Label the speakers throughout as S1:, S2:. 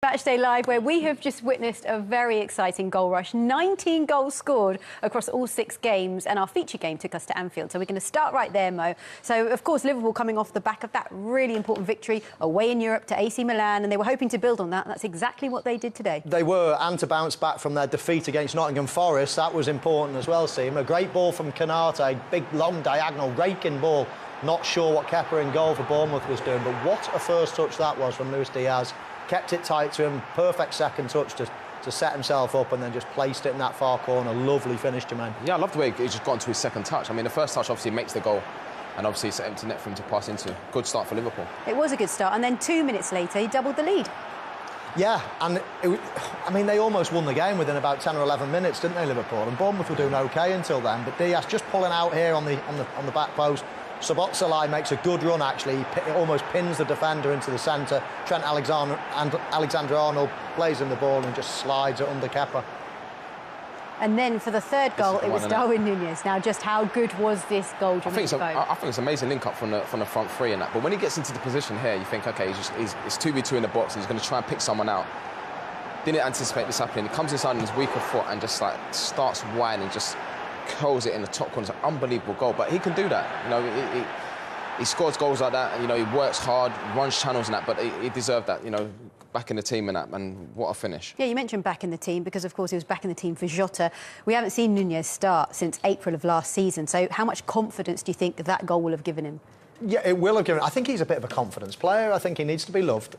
S1: Matchday Live, where we have just witnessed a very exciting goal rush. 19 goals scored across all 6 games, and our feature game took us to Anfield. So we're going to start right there, Mo. So, of course, Liverpool coming off the back of that really important victory away in Europe to AC Milan, and they were hoping to build on that. That's exactly what they did today.
S2: They were, and to bounce back from their defeat against Nottingham Forest, that was important as well, Seam. A great ball from Konate, big, long, diagonal, raking ball. Not sure what Kepa in goal for Bournemouth was doing, but what a first touch that was from Luis Diaz. Kept it tight to him, perfect second touch to set himself up, and then just placed it in that far corner. Lovely finish, Jermaine.
S3: Yeah, I love the way he just got into his second touch. I mean, the first touch obviously makes the goal, and obviously it's an empty net for him to pass into. Good start for Liverpool.
S1: It was a good start, and then 2 minutes later, he doubled the lead.
S2: Yeah, and I mean, they almost won the game within about 10 or 11 minutes, didn't they, Liverpool? And Bournemouth were doing OK until then, but Diaz just pulling out here on the back post. Szoboszlai makes a good run, actually. He almost pins the defender into the centre. Trent Alexander-Arnold plays in the ball and just slides it under Kepa.
S1: And then for the third goal, it was Darwin Nunez. Now, just how good was this goal?
S3: I think it's an amazing link-up from the front three and that. But when he gets into the position here, you think, OK, it's 2v2 in the box, and he's going to try and pick someone out. Didn't anticipate this happening. He comes inside on his weaker foot and just, like, starts wide and just curls it in the top corner. It's an unbelievable goal, but he can do that. You know, he scores goals like that, and, you know, he works hard, runs channels and that, but he deserved that, you know, back in the team and that, and what a finish. Yeah,
S1: you mentioned back in the team because, of course, he was back in the team for Jota. We haven't seen Nunez start since April of last season, so how much confidence do you think that goal will have given him? Yeah,
S2: it will have given. I think he's a bit of a confidence player. I think he needs to be loved.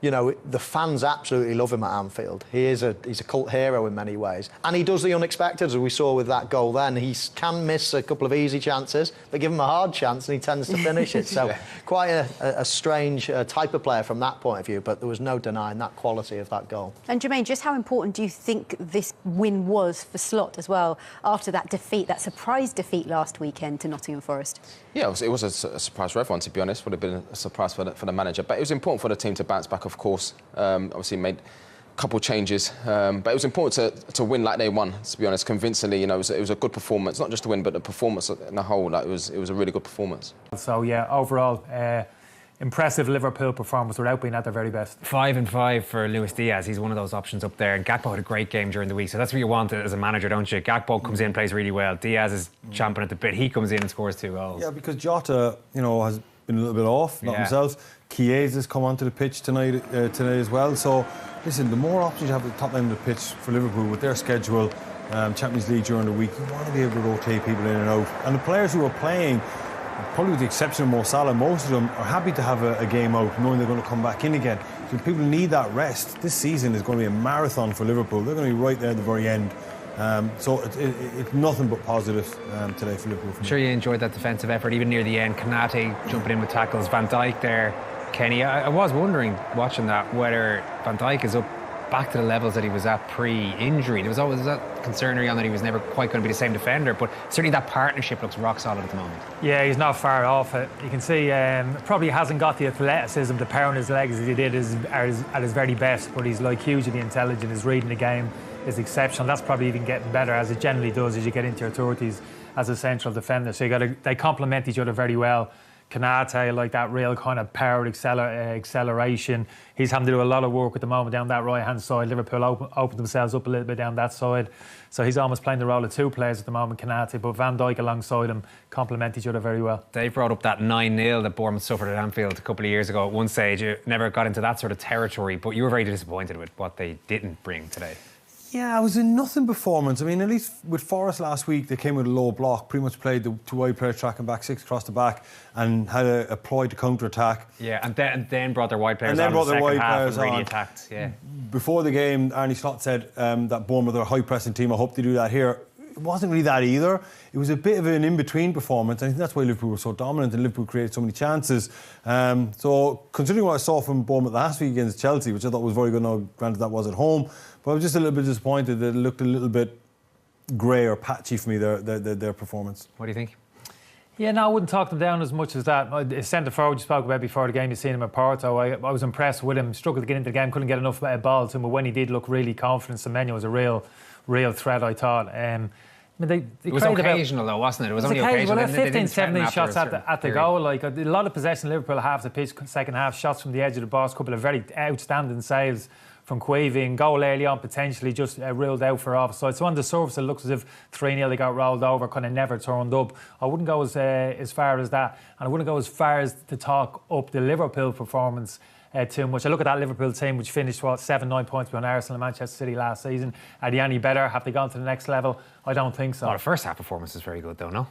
S2: You know, the fans absolutely love him at Anfield. He's a cult hero in many ways. And he does the unexpected, as we saw with that goal then. He can miss a couple of easy chances, but give him a hard chance and he tends to finish it. So quite a strange type of player from that point of view, but there was no denying that quality of that goal.
S1: And Jermaine, just how important do you think this win was for Slot as well, after that defeat, that surprise defeat last weekend to Nottingham Forest?
S3: Yeah, it was a surprise for everyone, to be honest. Would have been a surprise for the manager. But it was important for the team to bounce back, of course. Obviously made a couple of changes, but it was important to win like they won, to be honest, convincingly. You know, it was a good performance, not just to win, but the performance in the whole. Like, it was a really good performance.
S4: So yeah, overall, impressive Liverpool performance without being at their very best.
S5: 5 and 5 for Luis Diaz. He's one of those options up there. And Gakpo had a great game during the week, so that's what you want as a manager, don't you? Gakpo comes in, plays really well. Diaz is champing at the bit. He comes in and scores 2 goals.
S6: Yeah, because Jota, you know, has been a little bit off, not himself. Chiesa's come onto the pitch tonight as well. So, listen, the more options you have at the top end of the pitch for Liverpool with their schedule, Champions League during the week, you want to be able to rotate people in and out. And the players who are playing, probably with the exception of Mo Salah, most of them are happy to have a game out, knowing they're going to come back in again. So people need that rest. This season is going to be a marathon for Liverpool. They're going to be right there at the very end. So it's nothing but positive today for Liverpool.
S5: I'm sure you enjoyed that defensive effort, even near the end. Konate jumping in with tackles. Van Dijk there. Kenny, I was wondering, watching that, whether Van Dijk is up back to the levels that he was at pre-injury. There was always that concern around that he was never quite going to be the same defender, but certainly that partnership looks rock solid at the moment.
S4: Yeah, he's not far off it. You can see probably hasn't got the athleticism, the power in his legs as he did at his very best, but he's like hugely intelligent. His reading the game is exceptional. That's probably even getting better, as it generally does as you get into your 30s as a central defender. So they complement each other very well. Konate, like that real kind of power acceleration. He's having to do a lot of work at the moment down that right-hand side. Liverpool opened themselves up a little bit down that side. So he's almost playing the role of 2 players at the moment, Konate, but Van Dijk alongside him complement each other very well.
S5: They brought up that 9-0 that Bournemouth suffered at Anfield a couple of years ago. At one stage, you never got into that sort of territory, but you were very disappointed with what they didn't bring today.
S6: Yeah, it was a nothing performance. I mean, at least with Forest last week, they came with a low block, pretty much played the 2 wide players tracking back 6 across the back, and had a ploy to counter-attack.
S5: Yeah, and then brought their wide players on in the second half and really attacked. Yeah.
S6: Before the game, Arne Slot said that Bournemouth are a high-pressing team. I hope they do that here. It wasn't really that either. It was a bit of an in-between performance. I think that's why Liverpool were so dominant and Liverpool created so many chances. So, considering what I saw from Bournemouth last week against Chelsea, which I thought was very good, now granted that was at home, but I was just a little bit disappointed that it looked a little bit grey or patchy for me, their performance.
S5: What do you think?
S4: Yeah, no, I wouldn't talk them down as much as that. Centre forward you spoke about before the game, you've seen him at Porto. I was impressed with him. Struggled to get into the game, couldn't get enough ball to him, but when he did look really confident, Semenyo was a real threat, I thought. I mean,
S5: it was occasional though, wasn't it? It was only occasional.
S4: Well, 15, 17 shots at the goal. Like a lot of possession. Liverpool half the pitch, second half shots from the edge of the box. Couple of very outstanding saves from Queevy, and goal early on potentially just ruled out for offside. So on the surface it looks as if 3-0 they got rolled over, kind of never turned up. I wouldn't go as far as that, and I wouldn't go as far as to talk up the Liverpool performance too much. I look at that Liverpool team which finished 7-9 points behind Arsenal and Manchester City last season. Are they any better? Have they gone to the next level? I don't think so.
S5: Oh, the first half performance was very good though, no?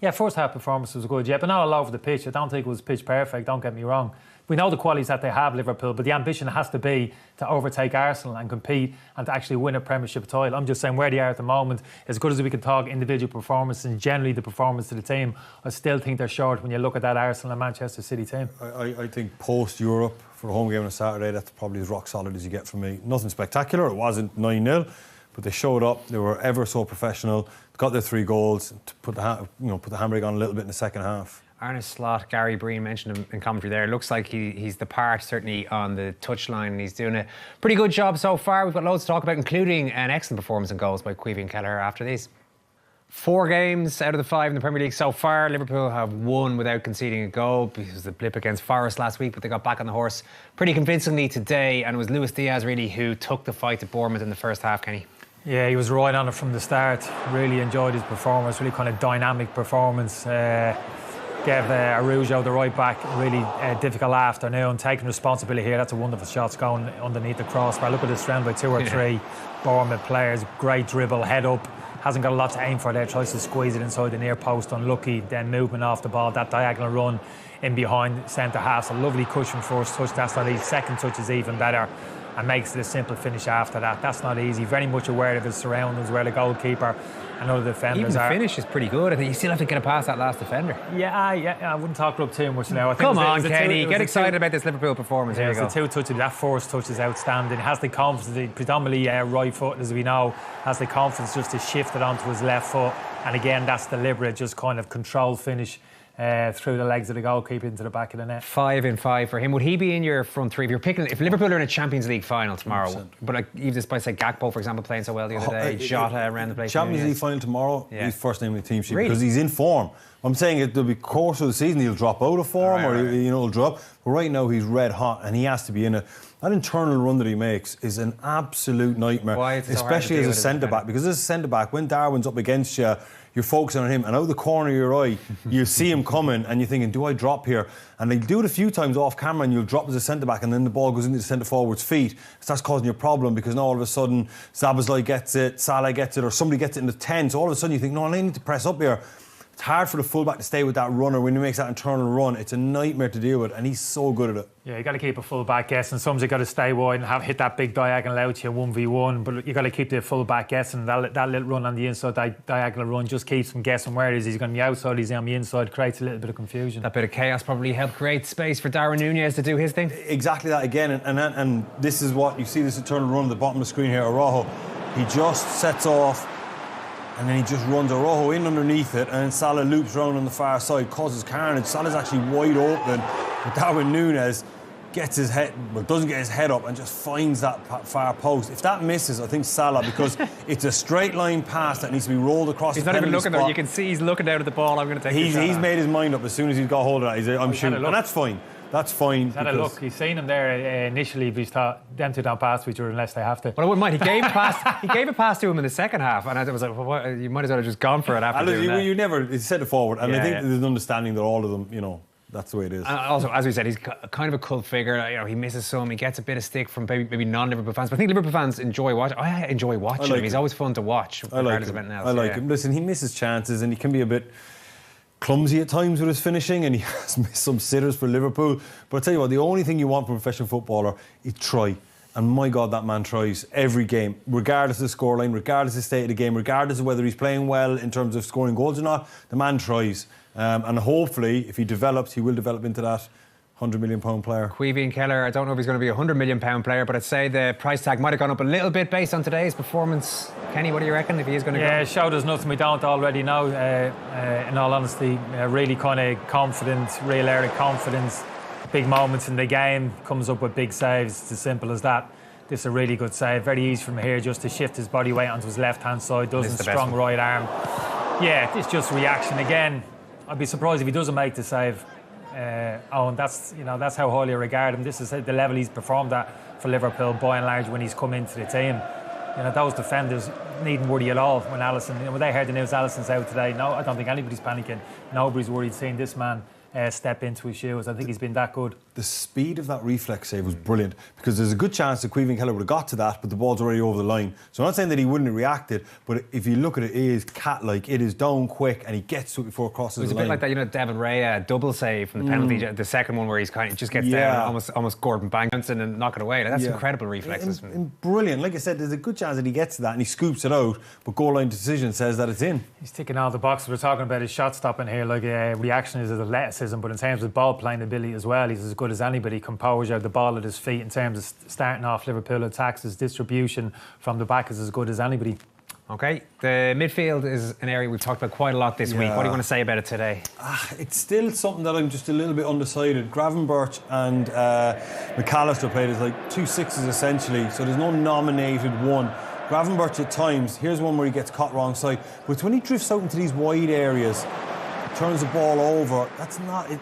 S4: Yeah, first half performance was good, yeah, but not all over the pitch. I don't think it was pitch perfect, don't get me wrong. We know the qualities that they have, Liverpool, but the ambition has to be to overtake Arsenal and compete and to actually win a Premiership title. I'm just saying where they are at the moment, as good as we can talk individual performance and generally the performance of the team, I still think they're short when you look at that Arsenal and Manchester City team.
S6: I think post-Europe, for a home game on a Saturday, that's probably as rock solid as you get from me. Nothing spectacular, it wasn't 9-0, but they showed up, they were ever so professional, got their 3 goals, to put the handbrake on a little bit in the second half.
S5: Arne Slot, Gary Breen mentioned him in commentary there. It looks like he's the part, certainly on the touchline, and he's doing a pretty good job so far. We've got loads to talk about, including an excellent performance in goals by Queevy and Kelleher after these. 4 games out of the 5 in the Premier League so far. Liverpool have won without conceding a goal. It was a blip against Forest last week, but they got back on the horse pretty convincingly today, and it was Luis Diaz really who took the fight to Bournemouth in the first half, Kenny.
S4: Yeah, he was right on it from the start. Really enjoyed his performance, really kind of dynamic performance. Gave Arujo, the right back, really difficult afternoon, taking responsibility here. That's a wonderful shot going underneath the crossbar. Look at this round by 2 or 3 Bournemouth players. Great dribble, head up. Hasn't got a lot to aim for there. Tries to squeeze it inside the near post. Unlucky. Then movement off the ball. That diagonal run in behind centre half. A lovely cushion first touch. That's not easy. Second touch is even better, and makes it a simple finish after that. That's not easy. Very much aware of his surroundings, where the goalkeeper and other defenders
S5: are.
S4: Even
S5: the finish is pretty good. I think you still have to get past that last defender.
S4: Yeah, I wouldn't talk up too much now. I think
S5: Come on, Kenny, get excited about this Liverpool performance.
S4: Yeah, it's the 2 touches. That first touch is outstanding. Has the confidence, predominantly right foot, as we know, has the confidence just to shift it onto his left foot. And again, that's deliberate, just kind of controlled finish through the legs of the goalkeeper into the back of the net.
S5: 5 in 5 for him. Would he be in your front 3? If you're picking, if Liverpool are in a Champions League final tomorrow, 100%. But like even despite say Gakpo, for example, playing so well the other day, Jota around the place.
S6: Champions League final tomorrow, he's first name in the team sheet because he's in form. I'm saying there'll be course of the season he'll drop out of form he'll drop. But right now he's red hot and he has to be in it. That internal run that he makes is an absolute nightmare, especially as a centre back. Because as a centre back, when Darwin's up against you, you're focusing on him, and out of the corner of your eye, you see him coming, and you're thinking, do I drop here? And they do it a few times off camera, and you'll drop as a centre-back, and then the ball goes into the centre-forward's feet. It starts causing you a problem, because now all of a sudden, Szoboszlai gets it, Salah gets it, or somebody gets it in the 10, so all of a sudden you think, no, I need to press up here. It's hard for the fullback to stay with that runner when he makes that internal run. It's a nightmare to deal with, and he's so good at it. Yeah,
S4: you got to keep a fullback guessing. Sometimes you got to stay wide and hit that big diagonal out to you 1v1. But you got to keep the fullback guessing. That little run on the inside, that diagonal run, just keeps him guessing where it is. He's going to be outside, he's on the inside. Creates a little bit of confusion.
S5: That bit of chaos probably helped create space for Darwin Nunez to do his thing.
S6: Exactly that again, and this is what you see. This internal run at the bottom of the screen here. Araujo, he just sets off. And then he just runs Araujo in underneath it, and then Salah loops round on the far side, causes carnage. Salah's actually wide open, but Darwin Nunez gets his head, but doesn't get his head up, and just finds that far post. If that misses, I think Salah, because it's a straight line pass that needs to be rolled across.
S5: He's not even looking there. You can see he's looking down at the ball. I'm going to take.
S6: He's made his mind up as soon as he's got hold of that. I'm shooting, and that's fine. That's fine.
S4: He's had a look. He's seen him there initially, but he's thought them two don't pass to each other unless they have to.
S5: But I wouldn't mind. He gave a pass. He gave a pass to him in the second half, and I was like, well, you might as well have just gone for it after doing that.
S6: You never set it forward, and I think there's an understanding that all of them, that's the way it is.
S5: And also, as we said, he's kind of a cult figure. He misses some. He gets a bit of stick from maybe non-Liverpool fans. But I think Liverpool fans enjoy watching. I enjoy watching him. He's always fun to watch.
S6: I like him. Listen, he misses chances, and he can be a bit clumsy at times with his finishing, and he has missed some sitters for Liverpool. But I tell you what, the only thing you want from a professional footballer is try. And my God, that man tries every game, regardless of the scoreline, regardless of the state of the game, regardless of whether he's playing well in terms of scoring goals or not. The man tries. And hopefully, if he develops, he will develop into that £100 million player.
S5: Queevy and Kelleher, I don't know if he's going to be a £100 million player, but I'd say the price tag might have gone up a little bit based on today's performance. Kenny, what do you reckon if he is going to go?
S4: Yeah, showed us nothing we don't already know. In all honesty, really kind of confident, real air of confidence. Big moments in the game, comes up with big saves. It's as simple as that. This is a really good save. Very easy from here just to shift his body weight onto his left-hand side. Doesn't strong right arm. Yeah, it's just reaction again. I'd be surprised if he doesn't make the save. Owen, that's how highly I regard him. This is the level he's performed at for Liverpool by and large when he's come into the team. Those defenders needn't worry at all when Alisson. When they heard the news Alisson's out today, no, I don't think anybody's panicking. Nobody's worried seeing this man step into his shoes. I think he's been that good.
S6: The speed of that reflex save was brilliant, because there's a good chance that Caoimhín Kelleher would have got to that, but the ball's already over the line. So I'm not saying that he wouldn't have reacted, but if you look at it, it is cat-like. It is down quick, and he gets to it before it crosses the line.
S5: It was a bit like that, Devin Ray double save from the penalty, the second one where he's kind of just gets down, almost Gordon Banks and knock it away. That's incredible reflexes.
S6: Brilliant. Like I said, there's a good chance that he gets to that and he scoops it out, but goal line decision says that it's in.
S4: He's ticking all the boxes. We're talking about his shot stopping here, like reaction is his athleticism, but in terms of ball playing ability as well, he's as good as anybody. Composure, the ball at his feet in terms of starting off Liverpool attacks, his distribution from the back is as good as anybody.
S5: OK, the midfield is an area we've talked about quite a lot this week. What do you want to say about it today?
S6: It's still something that I'm just a little bit undecided. Gravenberch and McAllister played as like 2 6s essentially, so there's no nominated one. Gravenberch at times, here's one where he gets caught wrong side, but it's when he drifts out into these wide areas, turns the ball over, that's not it.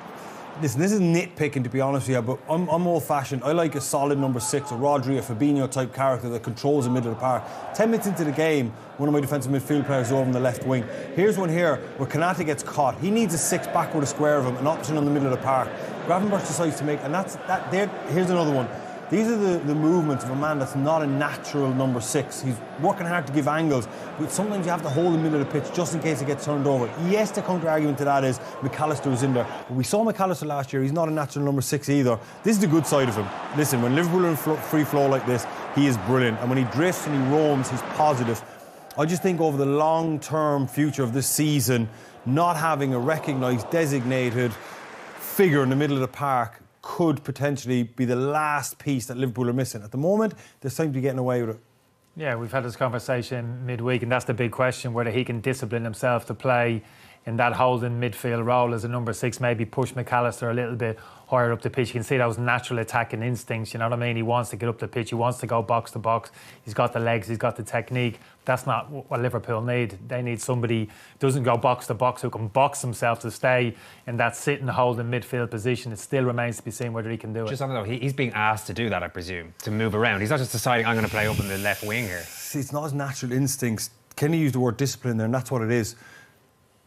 S6: Listen, this is nitpicking, to be honest with you, but I'm old-fashioned. I like a solid number 6, a Rodri, a Fabinho-type character that controls the middle of the park. 10 minutes into the game, one of my defensive midfield players is over on the left wing. Here's one here where Konate gets caught. He needs a 6 back with a square of him, an option on the middle of the park. Gravenberch decides to make, and here's another one. These are the movements of a man that's not a natural number 6. He's working hard to give angles, but sometimes you have to hold the middle of the pitch just in case it gets turned over. Yes, the counter-argument to that is McAllister was in there. But we saw McAllister last year. He's not a natural number 6 either. This is the good side of him. Listen, when Liverpool are in free flow like this, he is brilliant. And when he drifts and he roams, he's positive. I just think over the long-term future of this season, not having a recognised, designated figure in the middle of the park could potentially be the last piece that Liverpool are missing. At the moment, they seem to be getting away with it.
S4: Yeah, we've had this conversation midweek, and that's the big question, whether he can discipline himself to play in that holding midfield role as a number 6, maybe push McAllister a little bit higher up the pitch. You can see those natural attacking instincts, you know what I mean? He wants to get up the pitch, he wants to go box to box. He's got the legs, he's got the technique. That's not what Liverpool need. They need somebody who doesn't go box to box, who can box himself to stay in that sitting, holding midfield position. It still remains to be seen whether he can do it.
S5: Just on that, he's being asked to do that, I presume, to move around. He's not just deciding, I'm going to play up in the left wing here.
S6: See, it's not his natural instincts. Kenny used the word discipline there, and that's what it is.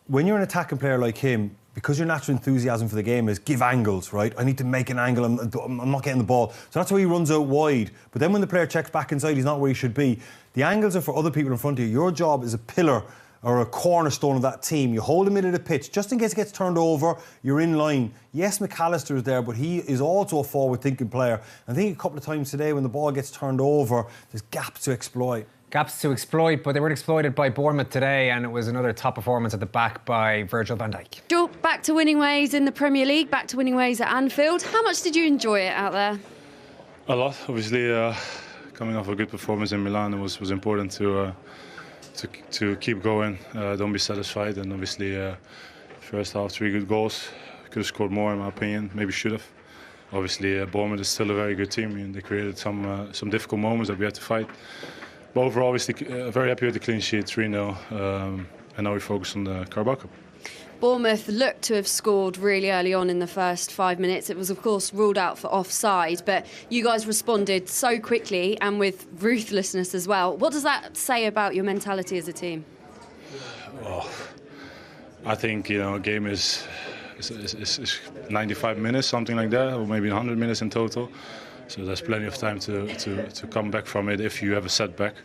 S6: When you're an attacking player like him, because your natural enthusiasm for the game is give angles, right? I need to make an angle, I'm not getting the ball. So that's why he runs out wide. But then when the player checks back inside, he's not where he should be. The angles are for other people in front of you. Your job is a pillar or a cornerstone of that team. You hold him into the pitch. Just in case it gets turned over, you're in line. Yes, McAllister is there, but he is also a forward-thinking player. I think a couple of times today when the ball gets turned over, there's gaps to exploit.
S5: Gaps to exploit, but they weren't exploited by Bournemouth today, and it was another top performance at the back by Virgil van Dijk.
S7: Joel, back to winning ways in the Premier League, back to winning ways at Anfield. How much did you enjoy it out there?
S8: A lot. Obviously, coming off a good performance in Milan, it was important to keep going, don't be satisfied, and obviously first half 3 good goals. Could have scored more in my opinion, maybe should have. Obviously Bournemouth is still a very good team and they created some difficult moments that we had to fight. But overall, obviously very happy with the clean sheet, 3-0, and now we focus on the Carabao Cup.
S7: Bournemouth looked to have scored really early on in the first 5 minutes. It was, of course, ruled out for offside, but you guys responded so quickly and with ruthlessness as well. What does that say about your mentality as a team?
S8: Well, I think, a game is 95 minutes, something like that, or maybe 100 minutes in total. So there's plenty of time to come back from it if you have a setback.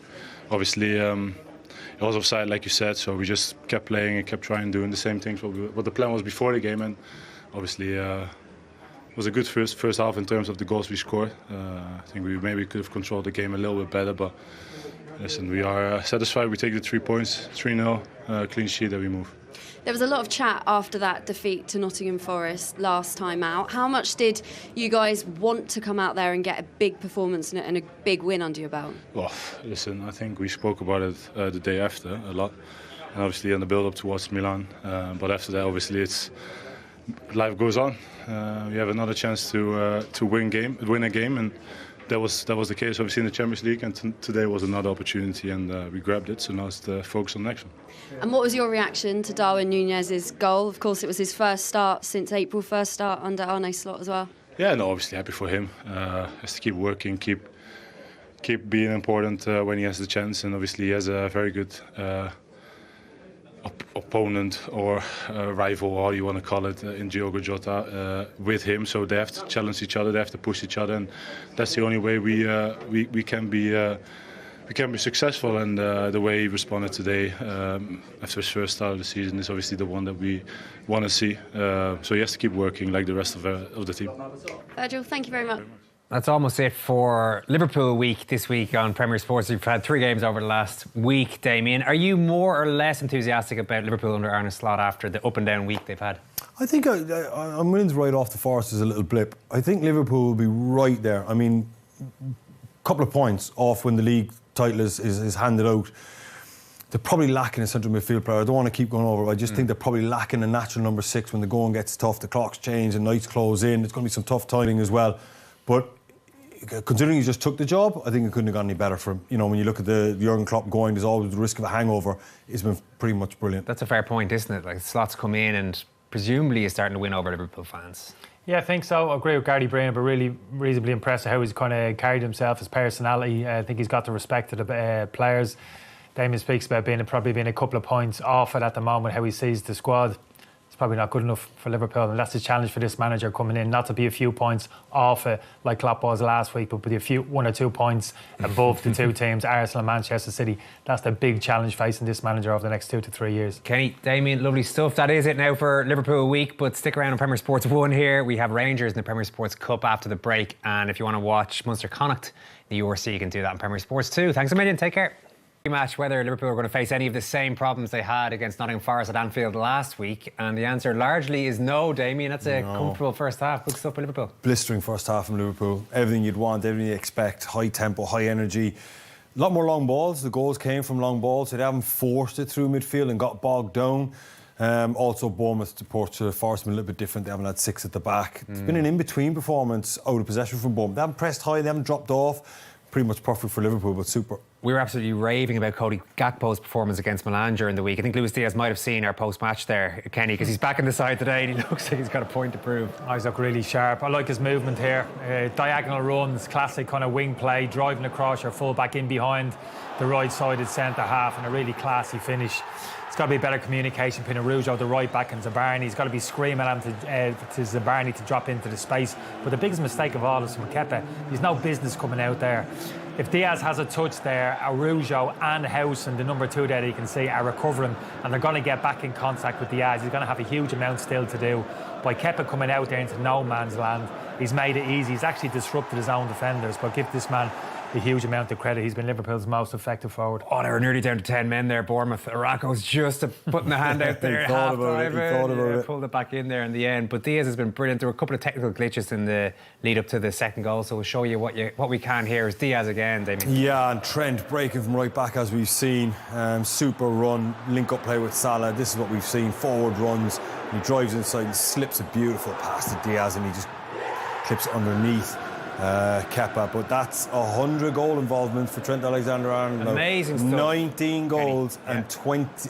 S8: Obviously, it was offside, like you said, so we just kept playing and kept trying doing the same things what the plan was before the game, and obviously it was a good first half in terms of the goals we scored. I think we maybe could have controlled the game a little bit better, but listen, we are satisfied. We take the 3 points, 3-0, clean sheet, and we move.
S7: There was a lot of chat after that defeat to Nottingham Forest last time out. How much did you guys want to come out there and get a big performance and a big win under your belt? Well,
S8: listen, I think we spoke about it the day after a lot, and obviously in the build-up towards Milan. But after that, obviously, life goes on. We have another chance to win a game, and that was the case obviously in the Champions League, and today was another opportunity, and we grabbed it. So now it's the focus on next one.
S7: And what was your reaction to Darwin Nunez's goal? Of course, it was his first start since April, first start under Arne Slot as well.
S8: Yeah, no, obviously happy for him. Has to keep working, keep being important when he has the chance, and obviously he has a very good opponent or rival, or how you want to call it, in Diogo Jota with him. So they have to challenge each other, they have to push each other, and that's the only way we can be successful. And the way he responded today after his first start of the season is obviously the one that we want to see. So he has to keep working like the rest of the team.
S7: Virgil, thank you very much.
S5: That's almost it for Liverpool week this week on Premier Sports. We've had 3 games over the last week, Damien. Are you more or less enthusiastic about Liverpool under Arne Slot after the up and down week they've had?
S6: I think I'm willing to write off the Forest as a little blip. I think Liverpool will be right there. I mean, a couple of points off when the league title is handed out. They're probably lacking a central midfield player. I don't want to keep going over it. I just think they're probably lacking a natural number 6 when the going gets tough, the clocks change and nights close in. It's going to be some tough timing as well. But considering he just took the job, I think it couldn't have gone any better for him. You know, when you look at the Jurgen Klopp going, there's always the risk of a hangover. It's been pretty much brilliant. That's
S5: a fair point, isn't it? Like, Slot's come in and presumably he's starting to win over Liverpool fans.
S4: Yeah, I think so. I agree with Gary Breen, but really reasonably impressed with how he's kind of carried himself, his personality. I think he's got the respect of the players. Damien speaks about probably being a couple of points off it at the moment, how he sees the squad. It's probably not good enough for Liverpool, and that's the challenge for this manager coming in, not to be a few points off it like Klopp was last week, but be 1 or 2 points above the 2 teams, Arsenal and Manchester City. That's the big challenge facing this manager over the next 2 to 3 years.
S5: Kenny, Damien, lovely stuff. That is it now for Liverpool week, but stick around on Premier Sports 1 here. We have Rangers in the Premier Sports Cup after the break, and if you want to watch Munster Connacht, the URC, you can do that on Premier Sports 2. Thanks a million, take care. Match whether Liverpool are going to face any of the same problems they had against Nottingham Forest at Anfield last week, and the answer largely is no, Damien. That's a comfortable first half. Good stuff for Liverpool.
S6: Blistering first half from Liverpool. Everything you'd want, everything you expect. High tempo, high energy. A lot more long balls. The goals came from long balls, so they haven't forced it through midfield and got bogged down. Also, Bournemouth to Forest have been a little bit different. They haven't had 6 at the back. It's been an in-between performance out of possession from Bournemouth. They haven't pressed high, they haven't dropped off. Pretty much perfect for Liverpool, but super.
S5: We were absolutely raving about Cody Gakpo's performance against Milan during the week. I think Luis Diaz might have seen our post-match there, Kenny, because he's back in the side today and he looks like he's got a point to prove.
S4: He's looked really sharp. I like his movement here. Diagonal runs, classic kind of wing play, driving across your full-back in behind the right-sided centre-half, and a really classy finish. It's got to be better communication between Araujo, the right back, and Zabarni. He's got to be screaming at him to Zabarni to drop into the space. But the biggest mistake of all is from Kepa. He's no business coming out there. If Diaz has a touch there, Araujo and Howson, the number 2 there that you can see, are recovering, and they're going to get back in contact with Diaz. He's going to have a huge amount still to do. By Kepa coming out there into no man's land, he's made it easy. He's actually disrupted his own defenders. But give this man a huge amount of credit. He's been Liverpool's most effective forward.
S5: Oh, they were nearly down to 10 men there, Bournemouth. Arako's just putting the hand out there.
S6: He thought about it.
S5: Pulled it back in there in the end. But Diaz has been brilliant. There were a couple of technical glitches in the lead up to the second goal, so we'll show you what we can here. Is Diaz again, Damien?
S6: Yeah, and Trent breaking from right back as we've seen. Super run, link-up play with Salah. This is what we've seen. Forward runs. He drives inside and slips a beautiful pass to Diaz, and he just clips it underneath Kepa. But that's 100 goal involvement for Trent Alexander-Arnold.
S5: Amazing stuff.
S6: 19 goals and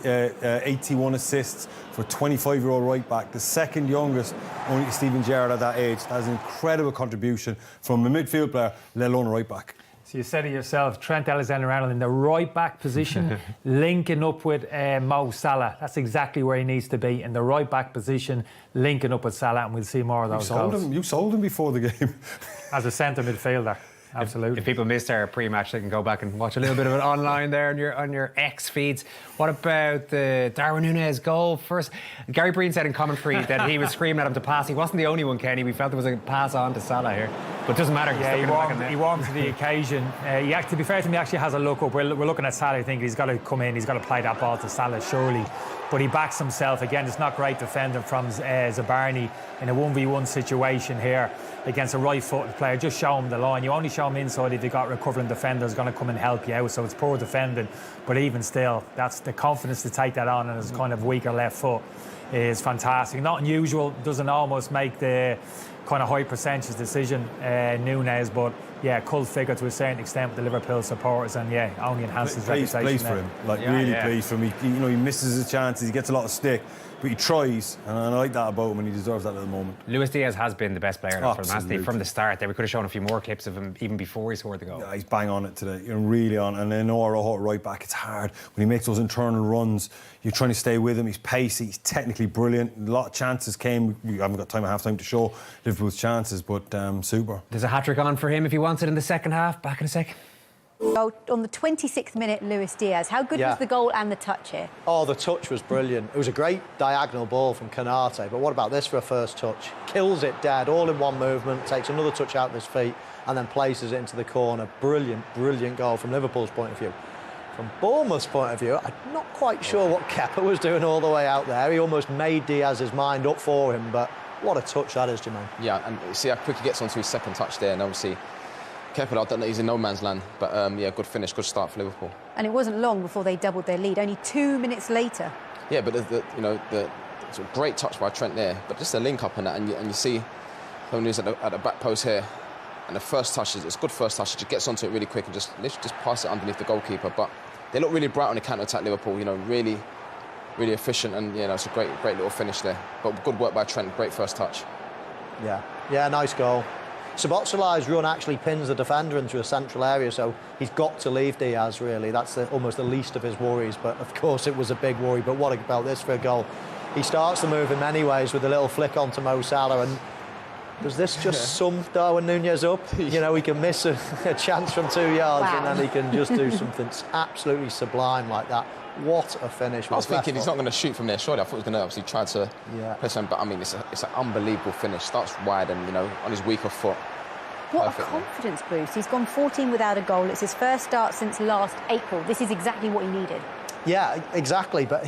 S6: 81 assists for 25-year-old right back, the second youngest only to Steven Gerrard at that age. That's an incredible contribution from a midfield player, let alone a right back.
S4: So you said it yourself, Trent Alexander-Arnold in the right back position, linking up with Mo Salah. That's exactly where he needs to be, in the right back position, linking up with Salah, and we'll see more of those goals.
S6: You sold him before the game.
S4: As a centre midfielder. Absolutely.
S5: If people missed our pre-match, they can go back and watch a little bit of it online there on your X feeds. What about the Darwin Nunez goal first? Gary Breen said in commentary that he was screaming at him to pass. He wasn't the only one, Kenny. We felt there was a pass on to Salah here, but it doesn't matter.
S4: He warmed to the occasion. To be fair to him, he actually has a look up. We're looking at Salah. I think he's got to come in. He's got to play that ball to Salah, surely. But he backs himself again. It's not great defending from Zabarni in a 1v1 situation here against a right-footed player. Just show him the line. You only show him inside if you've got recovering defenders going to come and help you out. So it's poor defending. But even still, that's the confidence to take that on, and his kind of weaker left foot. is fantastic. Not unusual, doesn't almost make the kind of high percentage decision, Nunez, but yeah, cult figure to a certain extent with the Liverpool supporters, and yeah, only enhances his reputation.
S6: Pleased for him, like really pleased for him. He misses his chances, he gets a lot of stick, but he tries, and I like that about him, and he deserves that at the moment.
S5: Luis Diaz has been the best player for them, hasn't he? From the start there. We could have shown a few more clips of him even before he scored the goal.
S2: Yeah,
S6: he's bang on it today, really on. And then Rojo right back, it's hard. When he makes those internal runs, you're trying to stay with him. He's pacey, he's technically brilliant. A lot of chances came. We haven't got time at half-time to show Liverpool's chances, but super.
S5: There's a hat-trick on for him if he wants it in the second half. Back in a sec.
S1: On the 26th minute, Luis Diaz. How good was the goal and the touch here?
S2: Oh, the touch was brilliant. It was a great diagonal ball from Konate, but what about this for a first touch? Kills it dead, all in one movement, takes another touch out of his feet and then places it into the corner. Brilliant, brilliant goal from Liverpool's point of view. From Bournemouth's point of view, I'm not quite sure what Kepa was doing all the way out there. He almost made Diaz's mind up for him, but what a touch that is, Jermaine.
S3: Yeah, and see how quick he gets onto his second touch there, and obviously Kepa, I don't know, he's in no man's land, but yeah, good finish, good start for Liverpool.
S1: And it wasn't long before they doubled their lead, only 2 minutes later.
S3: Yeah, but the sort of great touch by Trent there, but just a link up and that, and you see when he's at the back post here, and the first touch it's a good first touch. He just gets onto it really quick and just pass it underneath the goalkeeper. But they look really bright on the counter-attack, Liverpool. Really, really efficient, and it's a great little finish there. But good work by Trent, great first touch.
S2: Yeah, nice goal. Szoboszlai's run actually pins the defender into a central area, so he's got to leave Diaz, really. That's almost the least of his worries, but of course it was a big worry. But what about this for a goal? He starts the move in many ways with a little flick onto Mo Salah, and does this just sum Darwin Nunez up? He can miss a chance from 2 yards, and then he can just do something absolutely sublime like that. What a finish.
S3: I was thinking he's not going to shoot from there, surely. I thought he was going to obviously try to press him, but I mean, it's an unbelievable finish. Starts wide and, on his weaker foot.
S1: What a confidence boost. He's gone 14 without a goal. It's his first start since last April. This is exactly what he needed.
S2: Yeah, exactly, but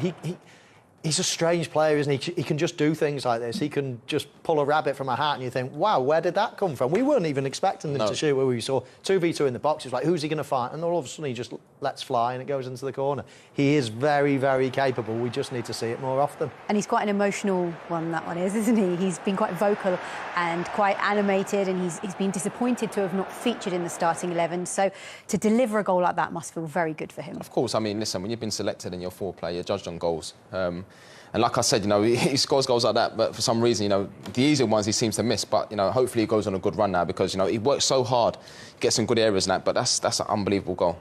S2: he's a strange player, isn't he? He can just do things like this. He can just pull a rabbit from a hat and you think, wow, where did that come from? We weren't even expecting him to shoot where we saw 2v2 in the box. It's like, who's he going to find? And all of a sudden he just lets fly and it goes into the corner. He is very, very capable. We just need to see it more often.
S1: And he's quite an emotional one, that one is, isn't he? He's been quite vocal and quite animated, and he's been disappointed to have not featured in the starting 11. So to deliver a goal like that must feel very good for him.
S3: Of course, I mean, listen, when you've been selected and you're a forward player, you're judged on goals. And like I said, he scores goals like that, but for some reason, the easier ones he seems to miss. But, hopefully he goes on a good run now because, he works so hard, gets some good areas in that, but that's an unbelievable goal.